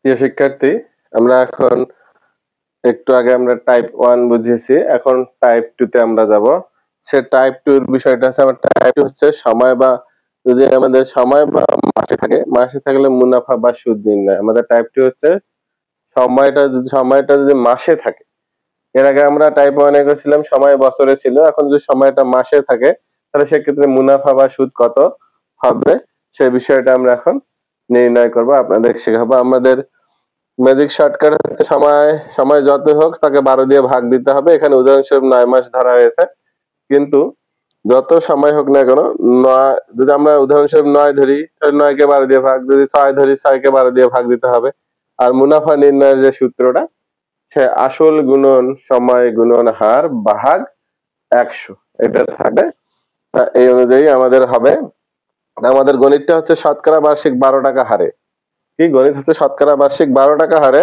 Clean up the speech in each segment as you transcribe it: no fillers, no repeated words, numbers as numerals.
প্রিয় শিক্ষার্থী, আমরা এখন একটু আগে আমরা টাইপ 1 বুঝিয়েছি, এখন টাইপ 2 তে আমরা যাব। সে টাইপ 2 এর বিষয়টা হচ্ছে, আমার টাইপ 2 হচ্ছে সময় বা যদি আমাদের সময় বা মাসে থাকলে মুনাফা বা সুদ নির্ণয়। আমাদের টাইপ 2 হচ্ছে সময়টা যদি মাসে থাকে। এর আগে আমরা টাইপ 1 এ করেছিলাম সময় বছরে ছিল, এখন যদি সময়টা মাসে থাকে তাহলে সেক্ষেত্রে মুনাফা বা সুদ কত হবে সে বিষয়টা আমরা এখন নির্ণয় করব, আপনাদের শেখাবো। আমাদের ম্যাজিক শর্টকাট হচ্ছে সময় যত হোক তাকে 12 দিয়ে ভাগ দিতে হবে। এখানে উদাহরণস্বরূপ 9 মাস ধরা হয়েছে, কিন্তু যত সময় হোক না কেন, 9 যদি আমরা উদাহরণস্বরূপ 9 ধরি তাহলে 9 কে 12 দিয়ে ভাগ, যদি 6 ধরি 6 কে 12 দিয়ে ভাগ দিতে হবে। আর মুনাফা নির্ণয়ের যে সূত্রটা, সে আসল গুণন সময় গুণন হার ভাগ 100 এটা থাকবে। এই অনুযায়ী আমাদের হবে। আমাদের গণিতটা হচ্ছে শতকরা বার্ষিক 12 টাকা হারে। কি গণিত হচ্ছে শতকরা বার্ষিক 12 টাকা হারে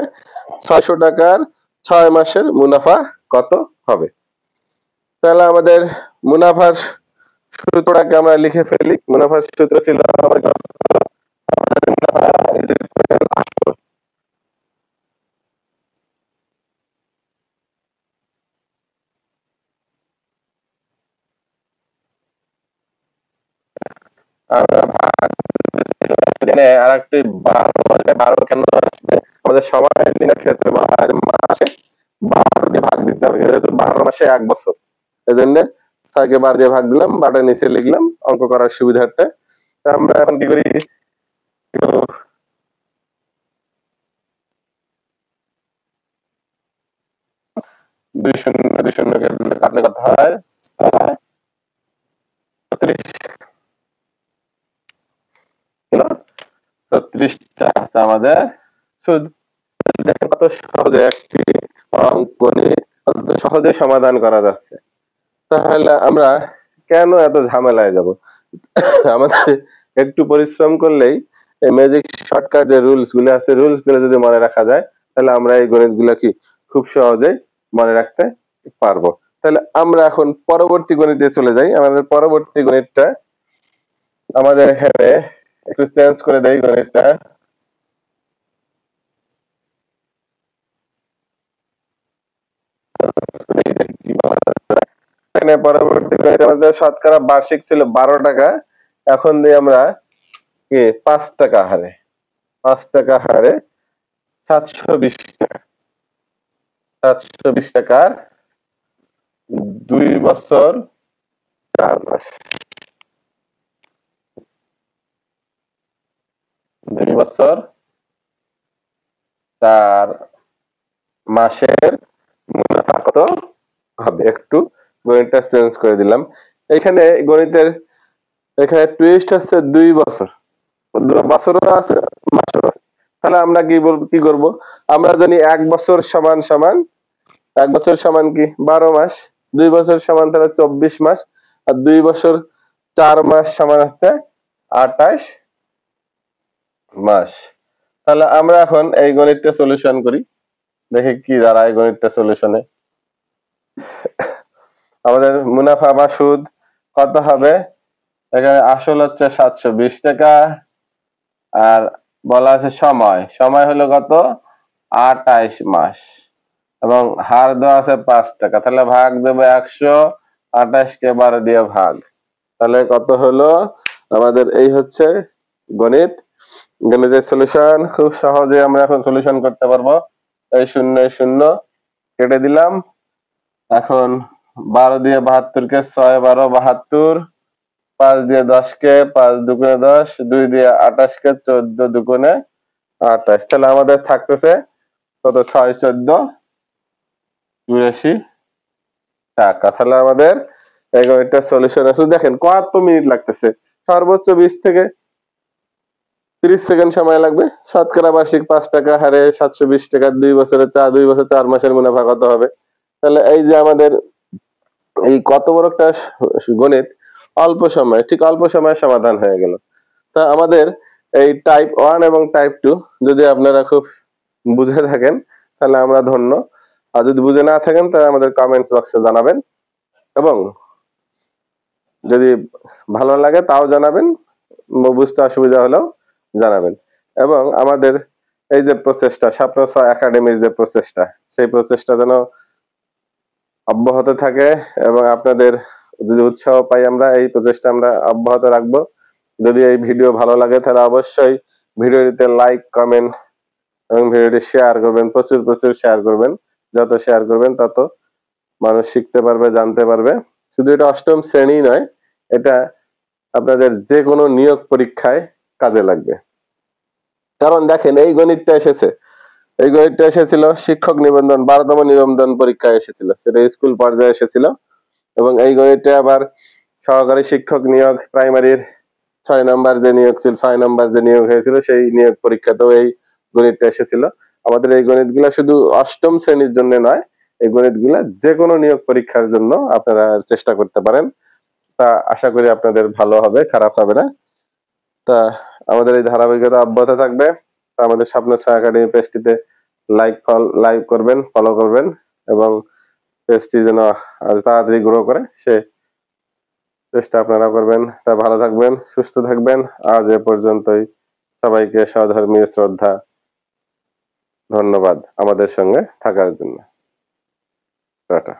600 টাকার 6 মাসের মুনাফা কত হবে। তাহলে আমাদের মুনাফার সূত্রটাকে আমরা লিখে ফেলি। মুনাফার সূত্র ছিল আর একটি 12 কেন আসবে, আমাদের সময় দিনের ক্ষেত্রে মাসে 12 দিয়ে ভাগ দিতে হবে, যেহেতু 12 মাসে 1 বছর, এই জন্য 6 কে 12 দিয়ে ভাগ দিলাম, 12 নিচে লিখলাম অঙ্ক করার সুবিধার্থে। আমরা এখন কি করি, 2 শূন্য কাটলে কত হয়, 36টা আছে আমাদের সুদ। দেখেন কত সহজে একটি অঙ্ক নিয়ে কত সহজে সমাধান করা যাচ্ছে। তাহলে আমরা কেন এত ঝামেলায় যাব? আমাদের একটু পরিশ্রম করলেই এই ম্যাজিক শর্টকাট যে রুলস গুলো আছে, রুলস গুলো যদি মনে রাখা যায় তাহলে আমরা এই গণিত গুলো কি খুব সহজেই মনে রাখতে পারবো। তাহলে আমরা এখন পরবর্তী গণিতে চলে যাই। আমাদের পরবর্তী গণিতটা আমাদের এখানে একটু চেঞ্জ করে দেই গণিতটা। এখানে পরবর্তী গণিত আমাদের শতকরা বার্ষিক ছিল 12 টাকা, এখন দিয়ে আমরা কি 5 টাকা হারে 5 টাকা হারে 720 টাকা 720 টাকার 2 বছর 4 মাস, 2 বছর 4 মাসের মুনাফা কত হবে। একটু গণিতটা চেঞ্জ করে দিলাম। এখানে গণিতের এখানে টুইস্ট হচ্ছে 2 বছর, বছরও আছে মাসও আছে। তাহলে আমরা কি করব, আমরা জানি 1 বছর সমান সমান 1 বছর সমান কি 12 মাস, 2 বছর সমান তাহলে 24 মাস, আর 2 বছর 4 মাস সমান হচ্ছে 28 মাস। তাহলে আমরা এখন এই গণিতটা সলিউশন করি, দেখি কি দাঁড়ায় গণিতটা সলিউশনে। আমাদের মুনাফা বা সুদ কত হবে, এখানে আসল হচ্ছে 720 টাকা, আর বলা আছে সময় হলো কত 28 মাস, এবং হার দেওয়া আছে 5 টাকা। তাহলে ভাগ দেবো 100, 28 কে 12 দিয়ে ভাগ, তাহলে কত হলো আমাদের। এই হচ্ছে গণিত, গণিতের সলিউশন। খুব সহজে আমরা এখন সলিউশন করতে পারবো। এই শূন্য শূন্য কেটে দিলাম। এখন 12 দিয়ে 72 কে 6 12 72, 5 দিয়ে 10 কে 5 দুগুণে 10, 2 দিয়ে 28 কে 14 দুগুণে 28, তাহলে আমাদের থাকতেছে কত 6 14 82 টাকা। তাহলে আমাদের এই গণিতটার সলিউশন আছে। দেখেন কত মিনিট লাগতেছে, সর্বোচ্চ 20 থেকে 30 সেকেন্ড সময় লাগবে। শতকরা বার্ষিক 5 টাকা হারে 720 টাকার 2 বছর 4 মাসের মুনাফা কত হবে। তাহলে এই যে আমাদের এই কত বড় একটা গণিত অল্প সময়, ঠিক অল্প সময়ে সমাধান হয়ে গেল। তা আমাদের এই টাইপ 1 এবং টাইপ 2 যদি আপনারা খুব বুঝে থাকেন তাহলে আমরা ধন্য, আর যদি বুঝে না থাকেন তাহলে আমাদের কমেন্টস বক্সে জানাবেন, এবং যদি ভালো লাগে তাও জানাবেন, বুঝতে অসুবিধা হলেও জানাবেন। এবং আমাদের এই যে প্রচেষ্টা, স্বপ্ন 6 একাডেমির যে প্রচেষ্টা, সেই প্রচেষ্টা যেন অব্যাহত থাকে এবং আপনাদের যদি উৎসাহ পাই আমরা, এই প্রচেষ্টা আমরা অব্যাহত রাখবো। যদি এই ভিডিও ভালো লাগে তাহলে অবশ্যই ভিডিওটিতে লাইক, কমেন্ট এবং ভিডিওটি শেয়ার করবেন, প্রচুর প্রচুর শেয়ার করবেন। যত শেয়ার করবেন তত মানুষ শিখতে পারবে, জানতে পারবে। শুধু এটা অষ্টম শ্রেণী নয়, এটা আপনাদের যে কোনো নিয়োগ পরীক্ষায় কাজে লাগবে। কারণ দেখেন এই গণিতটা এসেছে, এই গণিতটা এসেছিল শিক্ষক নিবন্ধন 12তম নিবন্ধন পরীক্ষায় এসেছিল, সেটা স্কুল পর্যায়ে এসেছিল। এবং এই গণিতটা আবার সহকারী শিক্ষক নিয়োগ প্রাইমারির 6 নম্বর যে নিয়োগ ছিল, 6 নম্বর যে নিয়োগ হয়েছিল সেই নিয়োগ পরীক্ষাতেও এই গণিতটা এসেছিল। আমাদের এই গণিতগুলা শুধু অষ্টম শ্রেণীর জন্য নয়, এই গণিতগুলা যে কোনো নিয়োগ পরীক্ষার জন্য আপনারা চেষ্টা করতে পারেন। তা আশা করি আপনাদের ভালো হবে, খারাপ হবে না। তা আমাদের এই ধারাবাহিকতা অব্যাহত থাকবে। আমাদের স্বপ্ন 6 একাডেমি পেজটিতে লাইক করবেন, ফলো করবেন এবং পেজটি যেন তাড়াতাড়ি গ্রো করে সে চেষ্টা আপনারা করবেন। তা ভালো থাকবেন, সুস্থ থাকবেন। আজ এ পর্যন্তই। সবাইকে সধর্মীয় শ্রদ্ধা, ধন্যবাদ আমাদের সঙ্গে থাকার জন্য। টাটা।